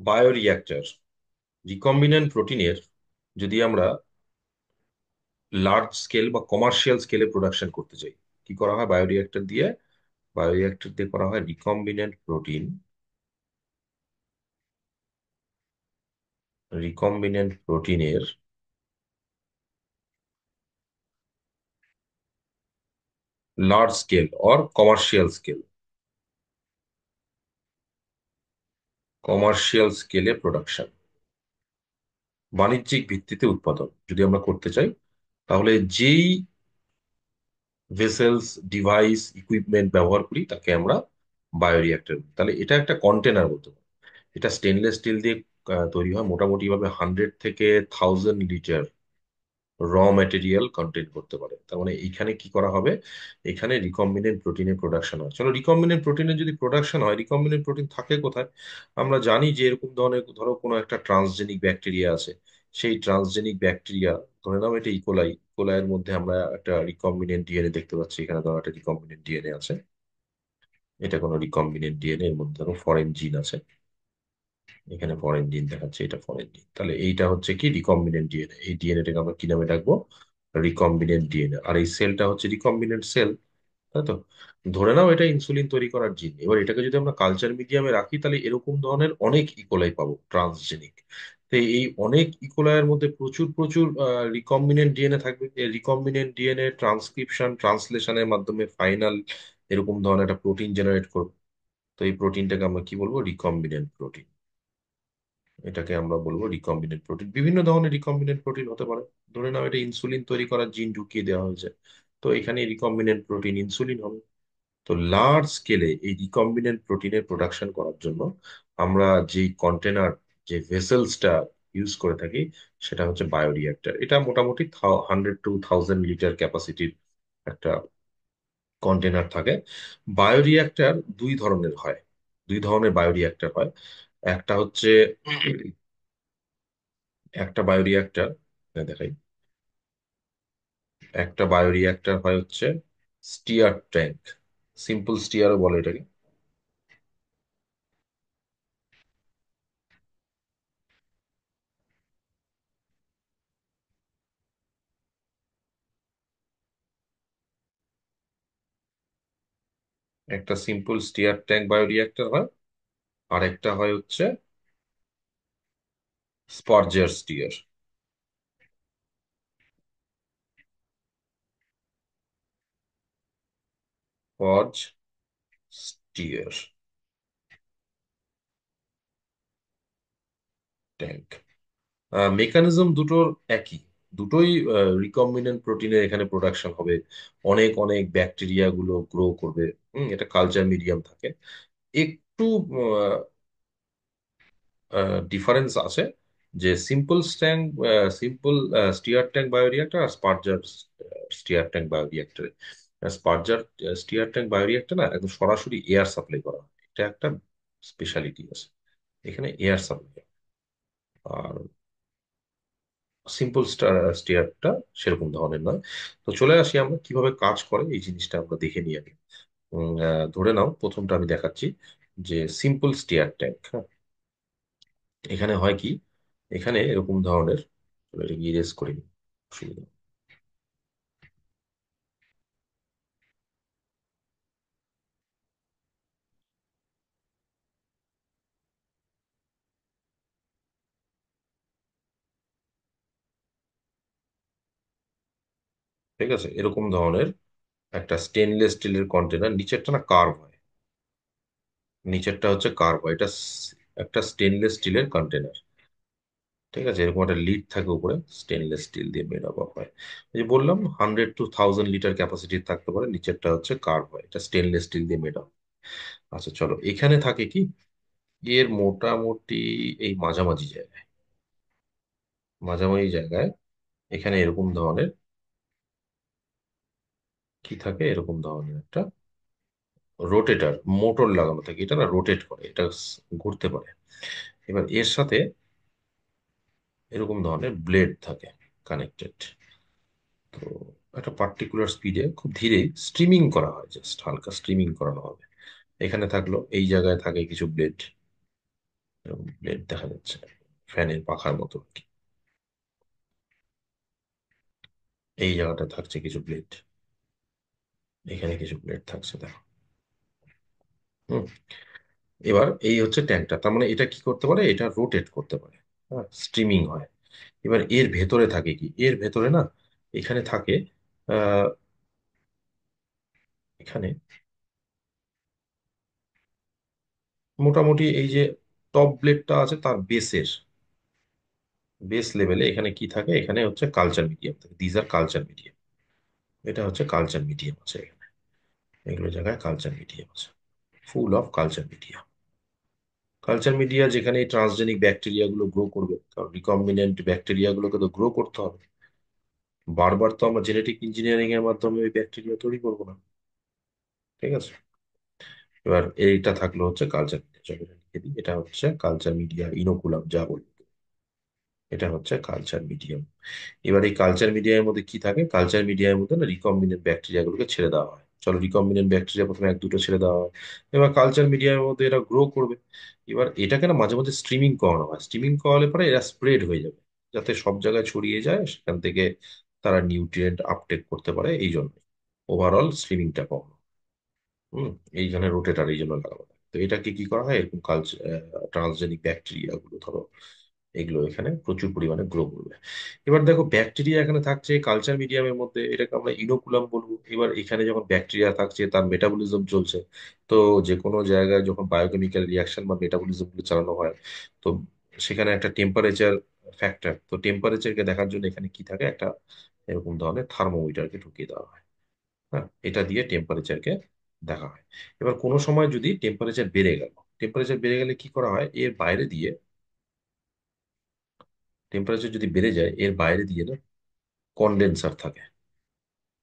Bioreactor recombinant প্রোটিনের যদি আমরা লার্জ স্কেল বা কমার্শিয়াল স্কেলে প্রোডাকশন করতে চাই, কি করা হয়? বায়োরিয়াক্টর দিয়ে করা হয় রিকম্বিনেন্ট প্রোটিনের লার্জ স্কেল অর কমার্শিয়াল স্কেলে প্রোডাকশন, বাণিজ্যিক ভিত্তিতে উৎপাদন যদি আমরা করতে চাই, তাহলে যেই ভেসেলস, ডিভাইস, ইকুইপমেন্ট ব্যবহার করি তাকে আমরা বায়োরিয়াক্টর বলি। তাহলে এটা একটা কন্টেনার বলতে পারি। এটা স্টেনলেস স্টিল দিয়ে তৈরি হয়, মোটামুটি ভাবে 100 থেকে 1000 লিটার র ম্যাটেরিয়াল কন্টেন করতে পারে। তার মানে এইখানে কি করা হবে? এখানে রিকম্বিনেন্ট প্রোটিনের প্রোডাকশন হয়। চলো, রিকম্বিনেন্ট প্রোটিনের যদি প্রোডাকশন হয়, রিকম্বিনেন্ট প্রোটিন থাকে কোথায়? আমরা জানি যে এরকম ধরনের, ধরো কোনো একটা ট্রান্সজেনিক ব্যাকটেরিয়া আছে, সেই ট্রান্সজেনিক ব্যাকটেরিয়া, ধরে নাও এটা ইকোলাই, ইকোলাইয়ের মধ্যে আমরা একটা রিকম্বিনেন্ট ডিএনএ দেখতে পাচ্ছি। এখানে ধরো একটা রিকম্বিনেন্ট ডিএনএ আছে, এটা কোনো রিকম্বিনেন্ট ডিএনএ, এর মধ্যে ধরো ফরেন জিন আছে, এখানে ফরেন জিন দেখাচ্ছে, এটা ফরেন জিন। তাহলে এইটা হচ্ছে কি রিকম্বিনেন্ট ডিএনএ। এই ডিএনএটাকে আমরা কি নামে ডাকবো? Recombinant DNA. আর এই সেলটা হচ্ছে রিকম্বিনেন্ট সেল, তাই তো? ধরে নাও এটা ইনসুলিন তৈরি করার জিন। এবার এটাকে যদি আমরা কালচার মিডিয়ামে রাখি, তাহলে এরকম ধরনের অনেক ইকোলাই পাবো, ট্রান্সজেনিক। তো এই অনেক ইকোলাইয়ের মধ্যে প্রচুর প্রচুর রিকম্বিনেন্ট ডিএনএ থাকবে। এই রিকম্বিনেন্ট ডিএনএ ট্রান্সক্রিপশন, ট্রান্সলেশনের মাধ্যমে ফাইনাল এরকম ধরনের একটা প্রোটিন জেনারেট করবে। তো এই প্রোটিনটাকে আমরা কি বলবো? Recombinant protein. এটাকে আমরা বলবো রিকম্বিনেন্ট প্রোটিন। বিভিন্ন ধরনের রিকম্বিনেন্ট প্রোটিন হতে পারে। ধরে নাও এটা ইনসুলিন তৈরি করার জিন ঢুকিয়ে দেওয়া হয়েছে, তো এখানে রিকম্বিনেন্ট প্রোটিন ইনসুলিন হবে। তো লার্জ স্কেলে এই রিকম্বিনেন্ট প্রোটিনের প্রোডাকশন করার জন্য আমরা যেই কন্টেনার, যে ভেসেলসটা ইউজ করে থাকি, সেটা হচ্ছে বায়োরিয়াক্টর। এটা মোটামুটি 100 to 1000 লিটার ক্যাপাসিটির একটা কন্টেনার থাকে। বায়োরিয়াক্টর দুই ধরনের হয়, দুই ধরনের বায়োরিয়াক্টর হয়। একটা হচ্ছে একটা বায়োরিয়াক্টর দেখাই, একটা বায়োরিয়াক্টর হয় হচ্ছে স্টিয়ার ট্যাঙ্ক, সিম্পল স্টিয়ারও বলে এটাকে। একটা সিম্পল স্টিয়ার ট্যাঙ্ক বায়োরিয়াক্টর হয়, আর একটা হয় হচ্ছে sparger stirred. Sparger stirred tank. Mechanism দুটোর একই, দুটোই রিকম্বিনেন্ট প্রোটিনের এখানে প্রোডাকশন হবে। অনেক অনেক ব্যাকটেরিয়া গুলো গ্রো করবে। এটা কালচার মিডিয়াম থাকে। একটু ডিফারেন্স আছে, যে সিম্পল স্টিয়ার ট্যাঙ্ক বায়োরিয়াক্টর আর স্পার্জার স্টিয়ার ট্যাঙ্ক বায়োরিয়াক্টরে, স্পার্জার স্টিয়ার ট্যাঙ্ক বায়োরিয়াক্টর না একদম সরাসরি এয়ার সাপ্লাই করা হয়। এটা একটা স্পেশালিটি আছে, এখানে এয়ার সাপ্লাই। আর সিম্পল স্টিয়ারটা সেরকম ধরনের নয়। তো চলে আসি আমরা কিভাবে কাজ করে এই জিনিসটা আমরা দেখে নিই আগে। ধরে নাও প্রথমটা আমি দেখাচ্ছি, যে সিম্পল স্টিয়ার ট্যাঙ্ক। হ্যাঁ, এখানে হয় কি, এখানে এরকম ধরনের, এটা ইরেজ করি, অসুবিধা নেই। ঠিক আছে, এরকম ধরনের একটা স্টেনলেস স্টিলের কন্টেনার, নিচেরটা না কার্ভ হয়, নিচেরটা হচ্ছে কার্ভ হয়। একটা স্টেনলেস স্টিলের কন্টেনার। ঠিক আছে, এরকম একটা লিড থাকে উপরে, স্টেনলেস স্টিল দিয়ে মেড আপ হয়। এই যে বললাম 100 to 1000 লিটার ক্যাপাসিটি থাকতে পারে, নিচেরটা হচ্ছে কার্ভ হয়, এটা স্টেনলেস স্টিল দিয়ে মেড আপ। আচ্ছা চলো, এখানে থাকে কি, এর মোটামুটি এই মাঝামাঝি জায়গায় এখানে এরকম ধরনের কি থাকে, এরকম ধরনের একটা রোটেটর, মোটর লাগানো থাকে। এটা না রোটেট করে, এটা ঘুরতে পারে। এবার এর সাথে এরকম ধরনের ব্লেড থাকে কানেক্টেড। তো একটা পার্টিকুলার স্পিডে খুব ধীরে স্ট্রিমিং করা হয়, জাস্ট হালকা স্ট্রিমিং করানো হবে। এখানে থাকলো, এই জায়গায় থাকে কিছু ব্লেড, এরকম ব্লেড দেখা যাচ্ছে, ফ্যানের পাখার মতো আর কি। এই জায়গাটা থাকছে কিছু ব্লেড, এখানে কিছু ব্লেড থাকছে দেখো। হুম। এবার এই হচ্ছে ট্যাঙ্কটা, তার মানে এটা কি করতে পারে, এটা রোটেট করতে পারে, হ্যাঁ, স্ট্রিমিং হয়। এবার এর ভেতরে থাকে কি, এর ভেতরে না এখানে থাকে আহ এখানে মোটামুটি এই যে টপ ব্লেডটা আছে তার বেসের, বেস লেভেলে এখানে কি থাকে, এখানে হচ্ছে কালচার মিডিয়াম থাকে, দিজ আর কালচার মিডিয়াম। এটা হচ্ছে কালচার মিডিয়াম আছে এখানে, এগুলো জায়গায় কালচার মিডিয়াম আছে, full of culture media. Culture media যেখানে এই ট্রান্সজেনিক ব্যাকটেরিয়া গুলো গ্রো করবে, কারণ রিকম্বিনেন্ট ব্যাকটেরিয়া গুলোকে তো গ্রো করতে হবে। বারবার তো আমরা জেনেটিক ইঞ্জিনিয়ারিং এর মাধ্যমে ওই ব্যাকটেরিয়া তৈরি করবো না। ঠিক আছে। এবার এইটা থাকলো হচ্ছে কালচার মিডিয়া, চলো এটা লিখে দিই, এটা হচ্ছে কালচার মিডিয়া ইনোকুলাম যা বলি, এটা হচ্ছে কালচার মিডিয়াম। এবার এই কালচার মিডিয়ার মধ্যে কি থাকে, কালচার মিডিয়ার মধ্যে না রিকম্বিনেন্ট ব্যাকটেরিয়া গুলোকে ছেড়ে দেওয়া হয়। চলো রিকম্বিনেন্ট ব্যাকটেরিয়া প্রথমে এক দুটো ছেড়ে দেওয়া হয়, এবার কালচার মিডিয়ার মধ্যে এরা গ্রো করবে। এবার এটাকে না মাঝে মাঝে স্ট্রিমিং করানো হয়, স্ট্রিমিং করালে পরে এরা স্প্রেড হয়ে যাবে, যাতে সব জায়গায় ছড়িয়ে যায়, সেখান থেকে তারা নিউট্রিয়েন্ট আপটেক করতে পারে, এই জন্য ওভারঅল স্ট্রিমিংটা কম। হুম। এই জন্য রোটেটার এই জন্য লাগানো হয়। তো এটাকে কি করা হয়, এরকম কালচার ট্রান্সজেনিক ব্যাকটেরিয়া গুলো ধরো, এগুলো এখানে প্রচুর পরিমাণে গ্রো করবে। এবার দেখো ব্যাকটেরিয়া এখানে থাকছে কালচার মিডিয়ামের মধ্যে, এটাকে আমরা ইনোকুলাম বলবো। এবার এখানে যখন ব্যাকটেরিয়া থাকছে তার মেটাবলিজম চলছে, তো যে কোনো জায়গায় যখন বায়োকেমিক্যাল রিয়াকশন বা মেটাবলিজম গুলো চালানো হয়, তো সেখানে একটা টেম্পারেচার ফ্যাক্টর, তো টেম্পারেচারকে দেখার জন্য এখানে কি থাকে, একটা এরকম ধরনের থার্মোমিটারকে ঢুকিয়ে দেওয়া হয়। হ্যাঁ, এটা দিয়ে টেম্পারেচারকে দেখা হয়। এবার কোনো সময় যদি টেম্পারেচার বেড়ে গেল, টেম্পারেচার বেড়ে গেলে কি করা হয়, এর বাইরে দিয়ে, টেম্পারেচার যদি বেড়ে যায় এর বাইরে দিয়ে না কন্ডেন্সার থাকে,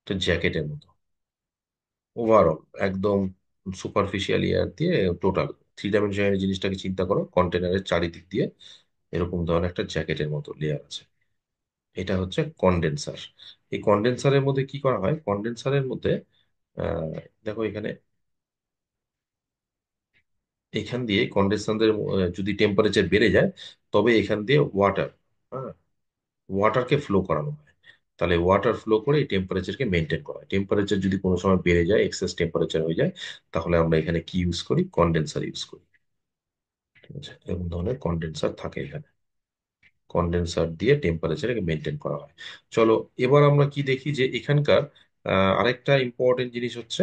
তো জ্যাকেটের মতো ওভারঅল একদম সুপারফিশিয়াল এয়ার দিয়ে টোটাল থ্রি ডাইমেনশনাল জিনিসটাকে চিন্তা করো, কন্টেনারের চারিদিক দিয়ে এরকম ধরনের একটা জ্যাকেটের মতো লেয়ার আছে, এটা হচ্ছে কন্ডেন্সার। এই কন্ডেন্সারের মধ্যে কি করা হয়, কন্ডেন্সারের মধ্যে আহ দেখো এখানে, এখান দিয়ে কন্ডেন্সারের যদি টেম্পারেচার বেড়ে যায়, তবে এখান দিয়ে ওয়াটার, হ্যাঁ, ওয়াটারকে ফ্লো করানো হয়। তাহলে ওয়াটার ফ্লো করে এই টেম্পারেচারকে মেনটেন করা হয়। টেম্পারেচার যদি কোনো সময় বেড়ে যায়, এক্সেস টেম্পারেচার হয়ে যায়, তাহলে আমরা এখানে কি ইউজ করি, কন্ডেন্সার ইউজ করি। ঠিক আছে, এরকম ধরনের কন্ডেন্সার থাকে এখানে, কন্ডেন্সার দিয়ে টেম্পারেচারকে মেনটেন করা হয়। চলো এবার আমরা কি দেখি যে এখানকার আরেকটা ইম্পর্টেন্ট জিনিস হচ্ছে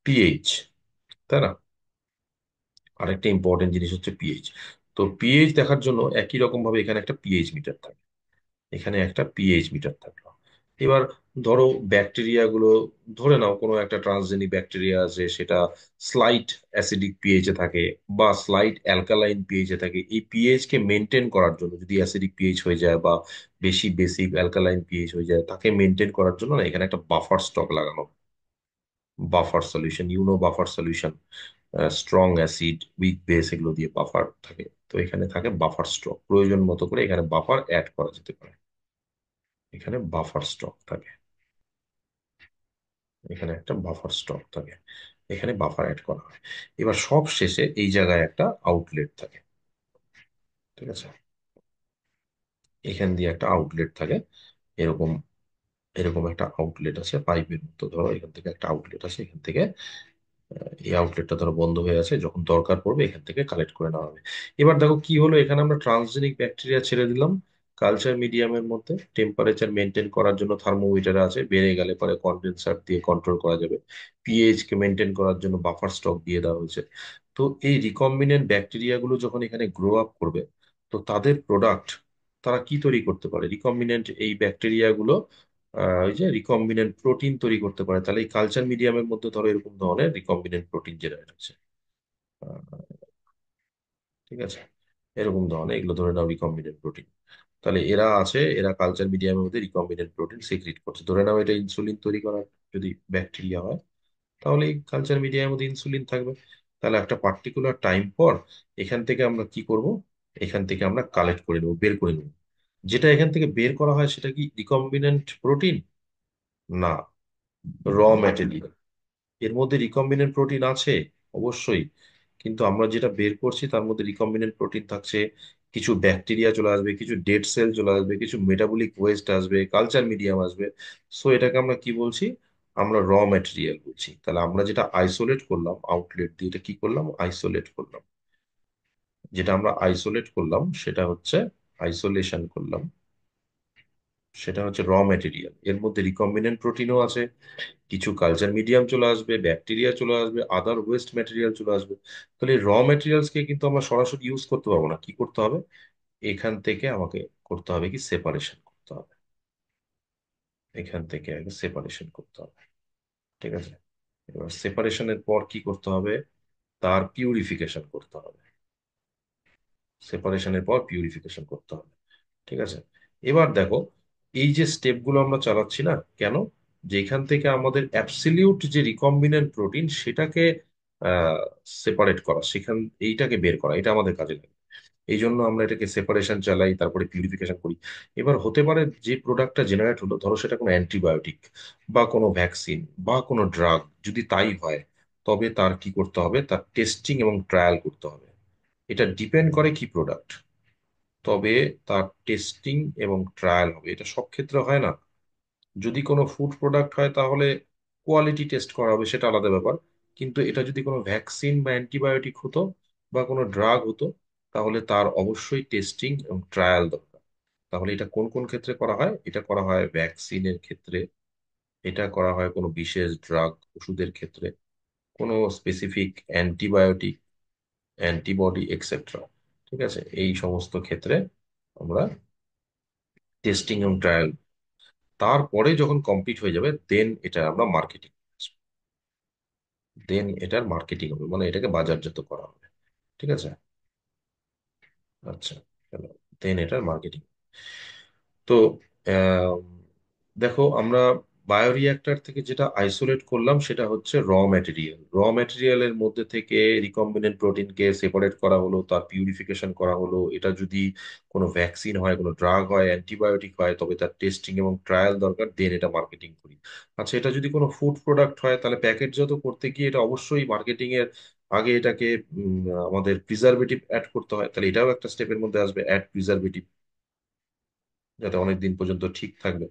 পিএইচ, তাই না? আরেকটা ইম্পর্টেন্ট জিনিস হচ্ছে পিএইচ। তো পিএইচ দেখার জন্য একই রকম ভাবে এখানে একটা পিএইচ মিটার থাকে, এখানে একটা পিএইচ মিটার থাকলো। এবার ধরো ব্যাকটেরিয়া গুলো, ধরে নাও কোনো একটা ট্রান্সজেনিক ব্যাকটেরিয়া আছে, সেটা স্লাইট অ্যাসিডিক পিএইচ এ থাকে বা স্লাইট অ্যালকালাইন পিএইচ এ থাকে, এই পিএইচ কে মেনটেন করার জন্য, যদি অ্যাসিডিক পিএইচ হয়ে যায় বা বেশি বেসিক অ্যালকালাইন পিএইচ হয়ে যায়, তাকে মেনটেন করার জন্য না এখানে একটা বাফার স্টক লাগানো, buffer solution, buffer solution, strong acid weak base এগুলো দিয়ে বাফার থাকে। তো এখানে থাকে বাফার স্টক, প্রয়োজন মতো করে এখানে বাফার অ্যাড করা যেতে পারে, এখানে বাফার স্টক থাকে, এখানে একটা বাফার স্টক থাকে, এখানে বাফার অ্যাড করা হয়। এবার সব শেষে এই জায়গায় একটা আউটলেট থাকে। ঠিক আছে, এখান দিয়ে একটা আউটলেট থাকে, এরকম, এরকম একটা আউটলেট আছে পাইপের মতো, ধরো এখান থেকে একটা আউটলেট আছে, এখান থেকে এই আউটলেটটা ধরো বন্ধ হয়ে আছে, যখন দরকার পড়বে এখান থেকে কালেক্ট করে নেওয়া হবে। এবার দেখো কি হলো, এখানে আমরা ট্রান্সজেনিক ব্যাকটেরিয়া ছেড়ে দিলাম কালচার মিডিয়ামের মধ্যে, টেম্পারেচার মেনটেন করার জন্য থার্মোমিটার আছে, বেড়ে গেলে পরে কন্ডেন্সার দিয়ে কন্ট্রোল করা যাবে, পিএইচ কে মেনটেন করার জন্য বাফার স্টক দিয়ে দেওয়া হয়েছে। তো এই রিকম্বিনেন্ট ব্যাকটেরিয়া গুলো যখন এখানে গ্রো আপ করবে, তো তাদের প্রোডাক্ট, তারা কি তৈরি করতে পারে, রিকম্বিনেন্ট এই ব্যাকটেরিয়া গুলো ওই যে রিকম্বিনেন্ট প্রোটিন তৈরি করতে পারে। তাহলে এই কালচার মিডিয়ামের মধ্যে ধরো এরকম ধরনের রিকম্বিনেন্ট প্রোটিন জেনারেট হচ্ছে, ঠিক আছে, এরকম ধরনের এগুলো ধরে নাও রিকম্বিনেন্ট প্রোটিন। তাহলে এরা আছে, এরা কালচার মিডিয়ামের মধ্যে রিকম্বিনেন্ট প্রোটিন সিক্রিট করছে, ধরে নাও এটা ইনসুলিন তৈরি করার যদি ব্যাকটেরিয়া হয়, তাহলে এই কালচার মিডিয়ার মধ্যে ইনসুলিন থাকবে। তাহলে একটা পার্টিকুলার টাইম পর এখান থেকে আমরা কি করব, এখান থেকে আমরা কালেক্ট করে নেবো, বের করে নেবো। যেটা এখান থেকে বের করা হয় সেটা কি রিকম্বিনেন্ট প্রোটিন? না, র ম্যাটেরিয়াল। এর মধ্যে রিকম্বিনেন্ট প্রোটিন আছে, অবশ্যই। কিন্তু আমরা যেটা বের করছি তার মধ্যে রিকম্বিনেন্ট প্রোটিন থাকছে, কিছু ব্যাকটেরিয়া চলে আসবে, কিছু ডেড সেল চলে আসবে, কিছু মেটাবলিক ওয়েস্ট আসবে, কালচার মিডিয়াম আসবে। সো এটাকে আমরা কি বলছি? আমরা র ম্যাটেরিয়াল বলছি। তাহলে আমরা যেটা আইসোলেট করলাম আউটলেট দিয়ে, এটা কি করলাম? আইসোলেট করলাম। যেটা আমরা আইসোলেট করলাম সেটা হচ্ছে, আইসোলেশন করলাম, সেটা হচ্ছে র ম্যাটেরিয়াল। এর মধ্যে রিকম্বিনেন্ট প্রোটিনও আছে, কিছু কালচার মিডিয়াম চলে আসবে, ব্যাকটেরিয়া চলে আসবে, আদার ওয়েস্ট ম্যাটেরিয়াল চলে আসবে। তাহলে র ম্যাটেরিয়ালসকে কিন্তু আমরা সরাসরি ইউজ করতে পারবো না। কি করতে হবে? এখান থেকে আমাকে করতে হবে কি, সেপারেশন করতে হবে। এখান থেকে আগে সেপারেশন করতে হবে। ঠিক আছে? এবার সেপারেশনের পর কি করতে হবে? তার পিউরিফিকেশন করতে হবে। সেপারেশনের পর পিউরিফিকেশন করতে হবে। ঠিক আছে? এবার দেখো, এই যে স্টেপগুলো আমরা চালাচ্ছি না কেন? যে এখান থেকে আমাদের অ্যাবসলিউট যে রিকম্বিনেন্ট প্রোটিন সেটাকে সেপারেট করা, সেখান এইটাকে বের করা, এটা আমাদের কাজে লাগে। এই জন্য আমরা এটাকে সেপারেশন চালাই, তারপরে পিউরিফিকেশন করি। এবার হতে পারে যে প্রোডাক্টটা জেনারেট হলো, ধরো সেটা কোনো অ্যান্টিবায়োটিক বা কোনো ভ্যাকসিন বা কোনো ড্রাগ, যদি তাই হয় তবে তার কি করতে হবে? তার টেস্টিং এবং ট্রায়াল করতে হবে। এটা ডিপেন্ড করে কি প্রোডাক্ট, তবে তার টেস্টিং এবং ট্রায়াল হবে। এটা সব ক্ষেত্রে হয় না। যদি কোনো ফুড প্রোডাক্ট হয় তাহলে কোয়ালিটি টেস্ট করা হবে, সেটা আলাদা ব্যাপার। কিন্তু এটা যদি কোনো ভ্যাকসিন বা অ্যান্টিবায়োটিক হতো বা কোনো ড্রাগ হতো, তাহলে তার অবশ্যই টেস্টিং এবং ট্রায়াল দরকার। তাহলে এটা কোন কোন ক্ষেত্রে করা হয়? এটা করা হয় ভ্যাকসিনের ক্ষেত্রে, এটা করা হয় কোনো বিশেষ ড্রাগ ওষুধের ক্ষেত্রে, কোনো স্পেসিফিক অ্যান্টিবায়োটিক, অ্যান্টিবডি এক্সেট্রা। ঠিক আছে? এই সমস্ত ক্ষেত্রে আমরা টেস্টিং এবং ট্রায়াল, তারপরে যখন কমপ্লিট হয়ে যাবে দেন এটা আমরা মার্কেটিং, দেন এটার মার্কেটিং হবে, মানে এটাকে বাজারজাত করা হবে। ঠিক আছে? আচ্ছা, দেন এটার মার্কেটিং। তো আম, দেখো, আমরা বায়োরিয়াক্টর থেকে যেটা আইসোলেট করলাম সেটা হচ্ছে র ম্যাটেরিয়াল। র ম্যাটেরিয়ালের মধ্যে থেকে রিকম্বিনেন্ট প্রোটিনকে সেপারেট করা হলো, তার পিউরিফিকেশন করা হলো। এটা যদি কোনো ভ্যাকসিন হয়, কোনো ড্রাগ হয়, অ্যান্টিবায়োটিক হয়, তবে তার টেস্টিং এবং ট্রায়াল দরকার, দেন এটা মার্কেটিং করি। আচ্ছা, এটা যদি কোনো ফুড প্রোডাক্ট হয় তাহলে প্যাকেটজাত করতে গিয়ে এটা অবশ্যই মার্কেটিং এর আগে এটাকে আমাদের প্রিজারভেটিভ অ্যাড করতে হয়। তাহলে এটাও একটা স্টেপের মধ্যে আসবে, অ্যাড প্রিজারভেটিভ, যাতে অনেক দিন পর্যন্ত ঠিক থাকবে।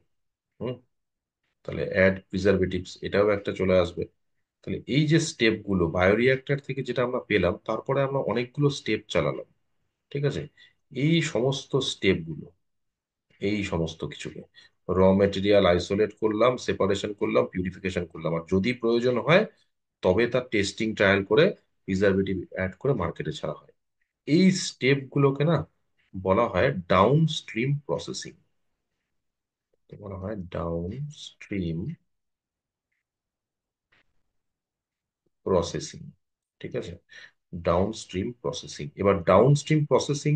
হুম। তাহলে অ্যাড প্রিজারভেটিভস এটাও একটা চলে আসবে। তাহলে এই যে স্টেপগুলো বায়োরিঅ্যাক্টর থেকে যেটা আমরা পেলাম, তারপরে আমরা অনেকগুলো স্টেপ চালালাম। ঠিক আছে? এই সমস্ত স্টেপগুলো, এই সমস্ত কিছুকে র মেটেরিয়াল আইসোলেট করলাম, সেপারেশন করলাম, পিউরিফিকেশন করলাম, আর যদি প্রয়োজন হয় তবে তার টেস্টিং ট্রায়াল করে প্রিজারভেটিভ অ্যাড করে মার্কেটে ছাড়া হয়। এই স্টেপগুলোকে না বলা হয় ডাউন স্ট্রিম প্রসেসিং। বলা হয় ডাউন স্ট্রিম প্রসেসিং। ঠিক আছে? Down stream processing. এবার ডাউন স্ট্রিম প্রসেসিং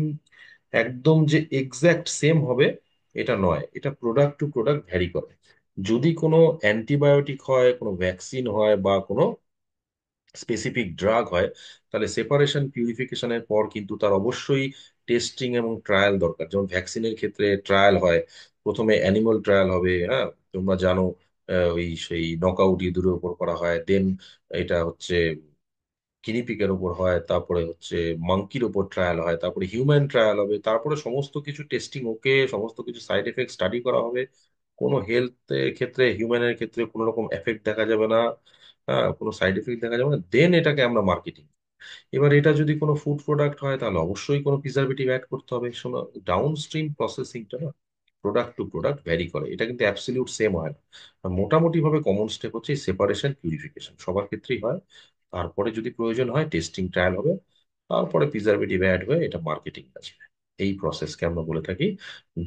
একদম যে এক্সাক্ট সেম হবে এটা নয়, এটা প্রোডাক্ট টু প্রোডাক্ট ভ্যারি করে। যদি কোনো অ্যান্টিবায়োটিক হয়, কোনো ভ্যাকসিন হয় বা কোনো স্পেসিফিক ড্রাগ হয়, তাহলে সেপারেশন পিউরিফিকেশনের পর কিন্তু তার অবশ্যই টেস্টিং এবং ট্রায়াল দরকার। যেমন ভ্যাকসিনের ক্ষেত্রে ট্রায়াল হয়, প্রথমে অ্যানিমাল ট্রায়াল হবে, হ্যাঁ, তোমরা জানো। ওই সেই নকআউট ইঁদুরের উপর করা হয়, দেন এটা হচ্ছে গিনিপিগের উপর হয়, তারপরে হচ্ছে মাংকির উপর ট্রায়াল হয়, তারপরে হিউম্যান ট্রায়াল হবে, তারপরে সমস্ত কিছু টেস্টিং ওকে, সমস্ত কিছু সাইড এফেক্ট স্টাডি করা হবে। কোনো হেলথ ক্ষেত্রে, হিউম্যানের ক্ষেত্রে কোনো রকম এফেক্ট দেখা যাবে না, হ্যাঁ, কোনো সাইড এফেক্ট দেখা যাবে না, দেন এটাকে আমরা মার্কেটিং। এবার এটা যদি কোনো ফুড প্রোডাক্ট হয় তাহলে অবশ্যই কোনো প্রিজারভেটিভ অ্যাড করতে হবে। শোনো, ডাউন স্ট্রিম প্রসেসিংটা না প্রোডাক্ট টু প্রোডাক্ট ভ্যারি করে, এটা কিন্তু অ্যাবসলিউট সেম হয় না। আর মোটামুটি ভাবে কমন স্টেপ হচ্ছে সেপারেশন পিউরিফিকেশন, সবার ক্ষেত্রেই হয়। তারপরে যদি প্রয়োজন হয় টেস্টিং ট্রায়াল হবে, তারপরে প্রিজারভেটিভ অ্যাড হয়ে এটা মার্কেটিং আসবে। এই প্রসেসকে আমরা বলে থাকি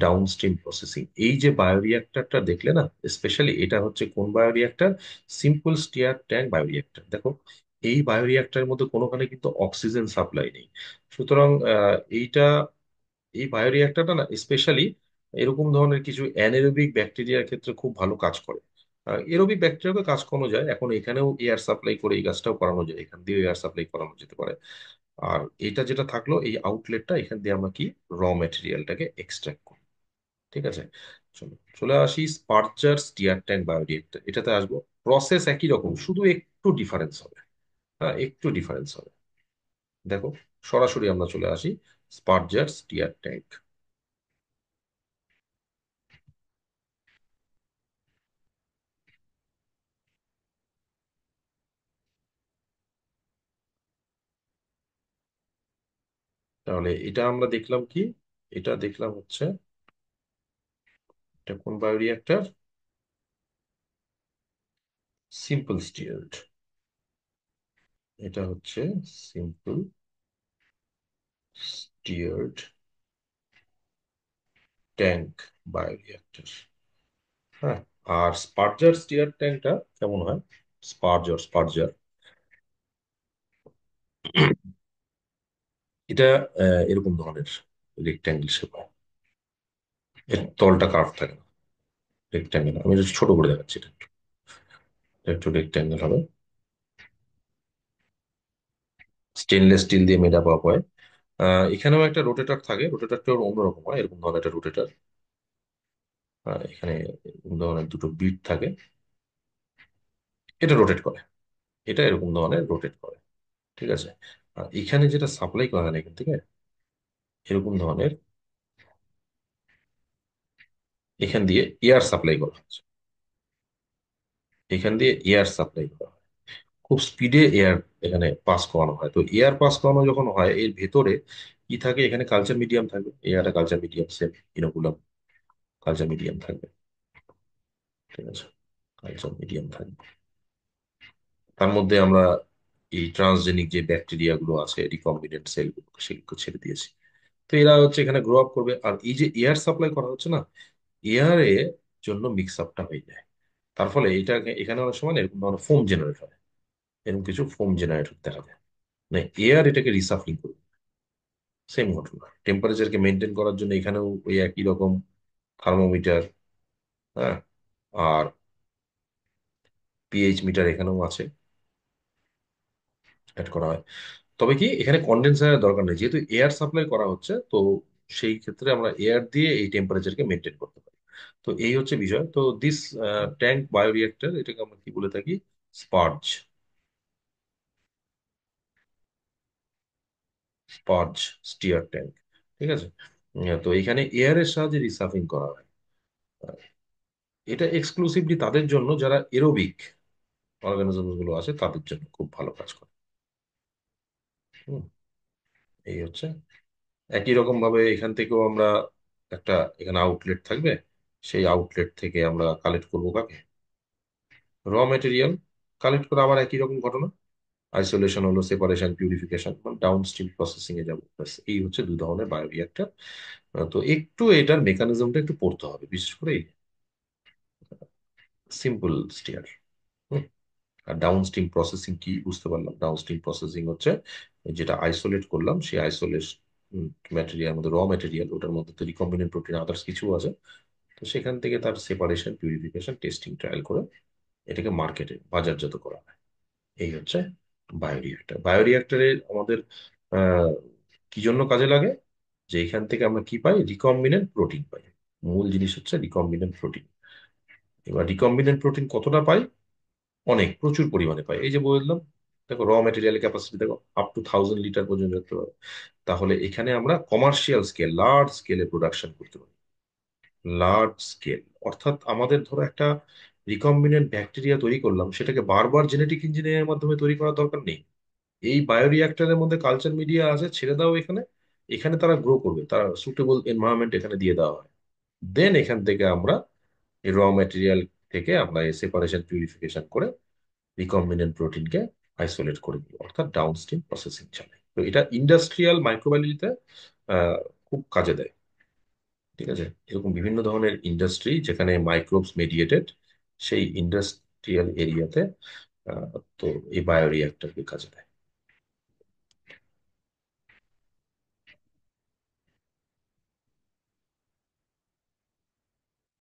ডাউন স্ট্রিম প্রসেসিং। এই যে বায়োরিয়াক্টরটা দেখলে না, স্পেশালি এটা হচ্ছে কোন bioreactor? Simple stirred tank bioreactor. দেখো, এই বায়োরিয়াক্টরের মধ্যে কোনোখানে কিন্তু অক্সিজেন সাপ্লাই নেই। সুতরাং এইটা, এই বায়োরিয়াক্টরটা না স্পেশালি এরকম ধরনের কিছু অ্যানারোবিক ব্যাকটেরিয়ার ক্ষেত্রে খুব ভালো কাজ করে। এরোবিক ব্যাকটেরিয়াকে কাজ করানো যায়, এখন এখানেও এয়ার সাপ্লাই করে এই কাজটাও করানো যায়, এখান দিয়ে এয়ার সাপ্লাই করানো যেতে পারে। আর এটা যেটা থাকলো এই আউটলেটটা, এখান দিয়ে আমরা কি র মেটেরিয়ালটাকে এক্সট্রাক্ট করি। ঠিক আছে? চলো চলে আসি স্পার্জার স্টিয়ার ট্যাঙ্ক বায়োরিয়েক্টর, এটাতে আসবো। প্রসেস একই রকম, শুধু একটু ডিফারেন্স হবে। হ্যাঁ, একটু ডিফারেন্স হবে। দেখো, সরাসরি আমরা চলে আসি স্পার্জার স্টিয়ার ট্যাঙ্ক। তাহলে এটা আমরা দেখলাম কি? এটা দেখলাম হচ্ছে, এটা কোন বায়োরিয়াক্টর? Simple steered. এটা হচ্ছে সিম্পল স্টিয়ার্ড ট্যাঙ্ক বায়োরিয়াক্টর। হ্যাঁ। আর স্পার্জার স্টিয়ার ট্যাঙ্কটা কেমন হয়? স্পার্জার এটা এরকম ধরনের রেক্ট্যাঙ্গেল শেপ হয়। এর তলটা কার্ভ থাকে না, রেক্ট্যাঙ্গেল। আমি একটু ছোট করে দেখাচ্ছি, এটা একটু রেক্ট্যাঙ্গেল হবে। স্টেনলেস স্টিল দিয়ে মেড আপ হয়। এখানেও একটা রোটেটর থাকে, রোটেটরটা অন্যরকম হয়, এরকম ধরনের একটা রোটেটর। এখানে এরকম ধরনের দুটো বিট থাকে, এটা রোটেট করে। এটা এরকম ধরনের রোটেট করে। ঠিক আছে। আর এখানে যেটা সাপ্লাই করা হয় না এখান থেকে, এরকম ধরনের, এখান দিয়ে এয়ার সাপ্লাই করা হচ্ছে। এখান দিয়ে এয়ার সাপ্লাই করা হয়, খুব স্পিডে এয়ার এখানে পাস করানো হয়। তো এয়ার পাস করানো যখন হয়, এর ভেতরে কি থাকে? এখানে কালচার মিডিয়াম থাকবে, এয়ারে culture medium, same inoculum culture medium থাকবে। ঠিক আছে, কালচার মিডিয়াম থাকবে। তার মধ্যে আমরা এই ট্রান্সজেনিক যে ব্যাকটেরিয়া গুলো আছে, রিকম্বিনেন্ট সেল গুলো, সেগুলো ছেড়ে দিয়েছি। তো এরা হচ্ছে এখানে গ্রো আপ করবে। আর এই যে এয়ার সাপ্লাই করা হচ্ছে না, এয়ারে জন্য মিক্স আপটা হয়ে যায়। তার ফলে এটা, এখানে অনেক সময় না এরকম ধরনের ফোম জেনারেট হয়, এরকম কিছু ফোম জেনারেটর দেখা যায়। মানে এয়ার এটাকে রিসাফলিং করবে। সেম ঘটনা, টেম্পারেচারকে মেনটেন করার জন্য এখানেও ওই একই রকম থার্মোমিটার, হ্যাঁ, আর পিএইচ মিটার এখানেও আছে, অ্যাড করা হয়। তবে কি, এখানে কন্ডেন্সারের দরকার নেই, যেহেতু এয়ার সাপ্লাই করা হচ্ছে। তো সেই ক্ষেত্রে আমরা এয়ার দিয়ে এই টেম্পারেচারকে মেনটেন করতে পারি। তো এই হচ্ছে বিষয়। তো দিস ট্যাঙ্ক বায়োরিয়েক্টর, এটাকে আমরা কি বলে থাকি? স্পার্জ। Spurge stair tank. ঠিক আছে। তো এখানে এয়ারের সাহায্যে রিসাফিং করা হয়। আহ, এটা এক্সক্লুসিভলি তাদের জন্য যারা এরোবিক অর্গানিজম গুলো আছে, তাদের জন্য খুব ভালো কাজ করে। হুম, এই হচ্ছে। একই রকম ভাবে এখান থেকেও আমরা একটা, এখানে আউটলেট থাকবে। সেই আউটলেট থেকে আমরা কালেক্ট করবো কাকে? র মেটেরিয়াল কালেক্ট করে আবার একই রকম ঘটনা। আইসোলেশন হলো, separation, purification, downstream processing এ যাবো। ব্যাস, এই হচ্ছে দুই ধরনের বায়োরিয়েক্টর। তো একটু এটার মেকানিজমটা একটু পড়তে হবে, বিশেষ করে সিম্পল স্টিয়ার। আর ডাউন স্ট্রিম প্রসেসিং কি বুঝতে পারলাম? ডাউন স্ট্রিম প্রসেসিং হচ্ছে যেটা আইসোলেট করলাম, সেই আইসোলেট ম্যাটেরিয়াল মধ্যে, র ম্যাটেরিয়াল, ওটার মধ্যে তো রিকম্বিনেন্ট প্রোটিন আদার্স কিছু আছে। তো সেখান থেকে তার সেপারেশন, পিউরিফিকেশন, টেস্টিং, ট্রায়াল করে এটাকে মার্কেটে বাজারজাত করা হয়। এই হচ্ছে বায়োরিয়েক্টর। বায়োরিয়েক্টরে আমাদের আহ, কি জন্য কাজে লাগে? যে এখান থেকে আমরা কি পাই? রিকম্বিনেন্ট প্রোটিন পাই। মূল জিনিস হচ্ছে রিকম্বিনেন্ট প্রোটিন। এবার রিকম্বিনেন্ট প্রোটিন কতটা পাই? অনেক, প্রচুর পরিমাণে পাই। এই যে বললাম, দেখো র ম্যাটেরিয়াল ক্যাপাসিটি দেখো, আপ টু 1000 লিটার পর্যন্ত রাখতে পারবে। তাহলে এখানে আমরা কমার্শিয়াল স্কেল, লার্জ স্কেলে প্রোডাকশন করতে পারি। লার্জ স্কেল অর্থাৎ আমাদের ধরো একটা রিকম্বিনেন্ট ব্যাকটেরিয়া তৈরি করলাম, সেটাকে বারবার জেনেটিক ইঞ্জিনিয়ারিং মাধ্যমে তৈরি করার দরকার নেই। এই বায়োরিয়াক্টরের মধ্যে কালচার মিডিয়া আছে, ছেড়ে দাও এখানে, এখানে তারা গ্রো করবে, তারা সুটেবল এনভায়রনমেন্ট এখানে দিয়ে দেওয়া হয়। দেন এখান থেকে আমরা এই র ম্যাটেরিয়াল থেকে আমরা সেপারেশন, পিউরিফিকেশন করে রিকম্বিনেন্ট প্রোটিনকে আইসোলেট করে দিই, অর্থাৎ ডাউনস্ট্রিম প্রসেসিং চালাই। তো এটা ইন্ডাস্ট্রিয়াল মাইক্রোবায়োলজিতে খুব কাজে দেয়। ঠিক আছে। এরকম বিভিন্ন ধরনের ইন্ডাস্ট্রি যেখানে মাইক্রোবস মেডিয়েটেড, সেই ইন্ডাস্ট্রিয়াল এরিয়াতে তো এই বায়োরিয়াক্টরকে কাজে দেয়।